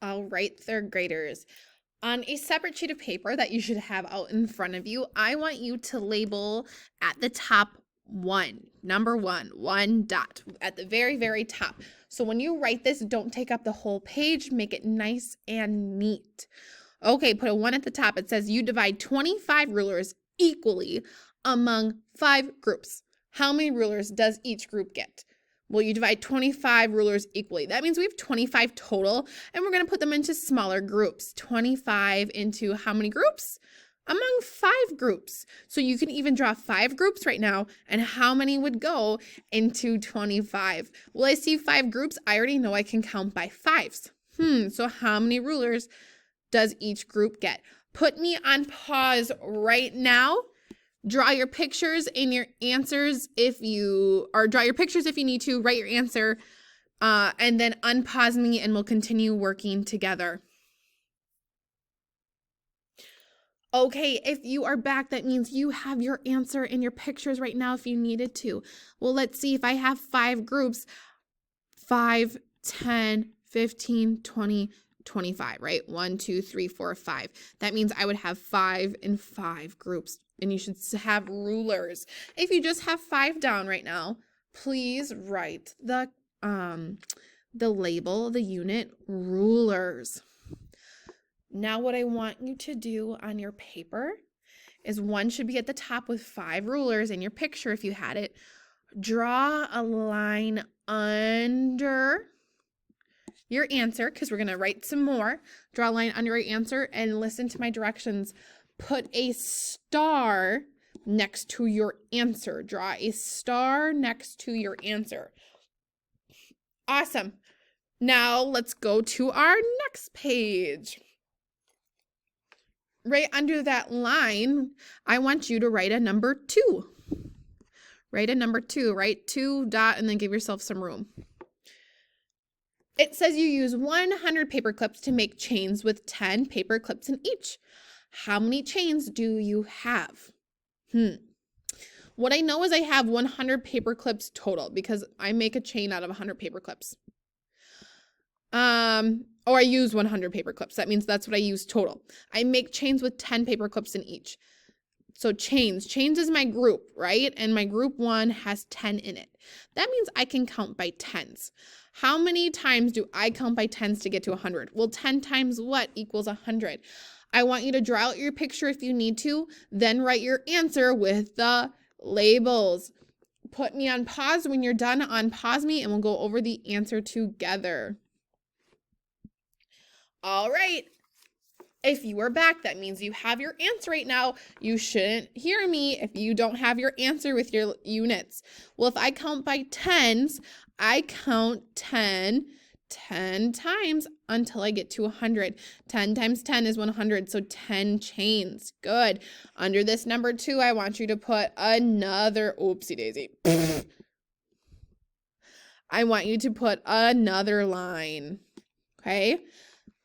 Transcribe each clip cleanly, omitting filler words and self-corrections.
All right, third graders. On a separate sheet of paper that you should have out in front of you, I want you to label at the top number one dot at the very, very top. So when you write this, don't take up the whole page, make it nice and neat. Okay, put a 1 at the top. It says you divide 25 rulers equally among 5 groups. How many rulers does each group get? Well, you divide 25 rulers equally. That means we have 25 total, and we're going to put them into smaller groups. 25 into how many groups? Among 5 groups. So you can even draw 5 groups right now, and how many would go into 25? Well, I see 5 groups. I already know I can count by 5s. So how many rulers does each group get? Put me on pause right now. Draw your pictures and your answers draw your pictures if you need to, write your answer, and then unpause me and we'll continue working together. Okay, if you are back, that means you have your answer and your pictures right now if you needed to. Well, let's see if I have 5 groups, 5, 10, 15, 20, 25, right? 1, 2, 3, 4, 5. That means I would have 5 in 5 groups, and you should have rulers. If you just have 5 down right now, please write the label, the unit, rulers. Now what I want you to do on your paper is 1 should be at the top with 5 rulers in your picture if you had it. Draw a line under your answer, because we're going to write some more. Draw a line under your answer and listen to my directions. Put a star next to your answer. Draw a star next to your answer. Awesome. Now let's go to our next page. Right under that line, I want you to write a number 2. Write a number 2, write 2 dot and then give yourself some room. It says you use 100 paper clips to make chains with 10 paper clips in each. How many chains do you have? What I know is I have 100 paper clips total because I make a chain out of 100 paper clips. Or I use 100 paper clips. That means that's what I use total. I make chains with 10 paper clips in each. So chains is my group, right? And my group 1 has 10 in it. That means I can count by 10s. How many times do I count by 10s to get to 100? Well, 10 times what equals 100? I want you to draw out your picture if you need to, then write your answer with the labels. Put me on pause when you're done. Unpause me and we'll go over the answer together. All right. If you are back, that means you have your answer right now. You shouldn't hear me if you don't have your answer with your units. Well, if I count by 10s, I count 10 times until I get to 100. 10 times 10 is 100, so 10 chains. Good. Under this number 2, I want you to put another, oopsie daisy. I want you to put another line, okay?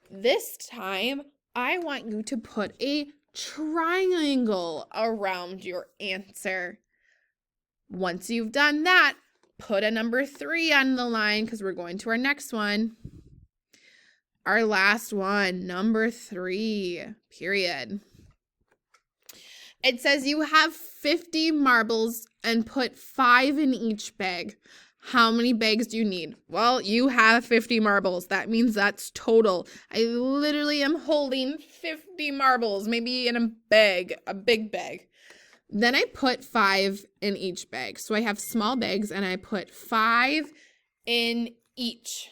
This time, I want you to put a triangle around your answer. Once you've done that, put a number 3 on the line because we're going to our next one. Our last one, number 3, period. It says you have 50 marbles and put 5 in each bag. How many bags do you need? Well, you have 50 marbles. That means that's total. I literally am holding 50 marbles, maybe in a bag, a big bag. Then I put 5 in each bag. So I have small bags and I put 5 in each.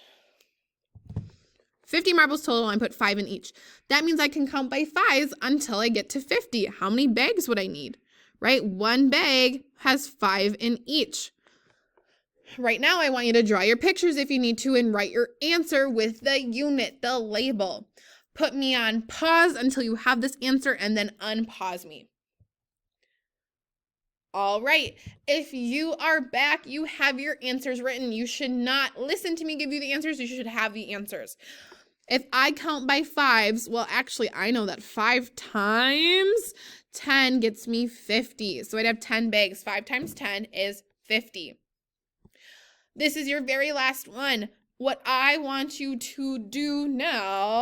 50 marbles total, I put 5 in each. That means I can count by 5s until I get to 50. How many bags would I need? Right? 1 bag has 5 in each. Right now, I want you to draw your pictures if you need to and write your answer with the unit, the label. Put me on pause until you have this answer and then unpause me. All right, if you are back, you have your answers written. You should not listen to me give you the answers. You should have the answers. If I count by 5s, well, actually, I know that 5 times 10 gets me 50. So I'd have 10 bags. 5 times 10 is 50. This is your very last one. What I want you to do now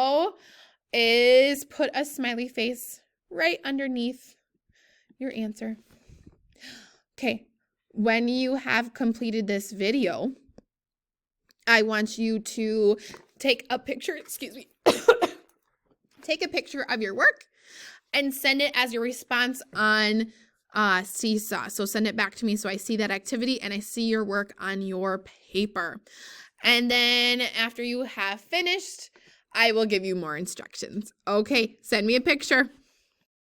is put a smiley face right underneath your answer. Okay, when you have completed this video, I want you to take a picture, take a picture of your work and send it as your response on Seesaw. So send it back to me so I see that activity and I see your work on your paper. And then after you have finished, I will give you more instructions. Okay, send me a picture.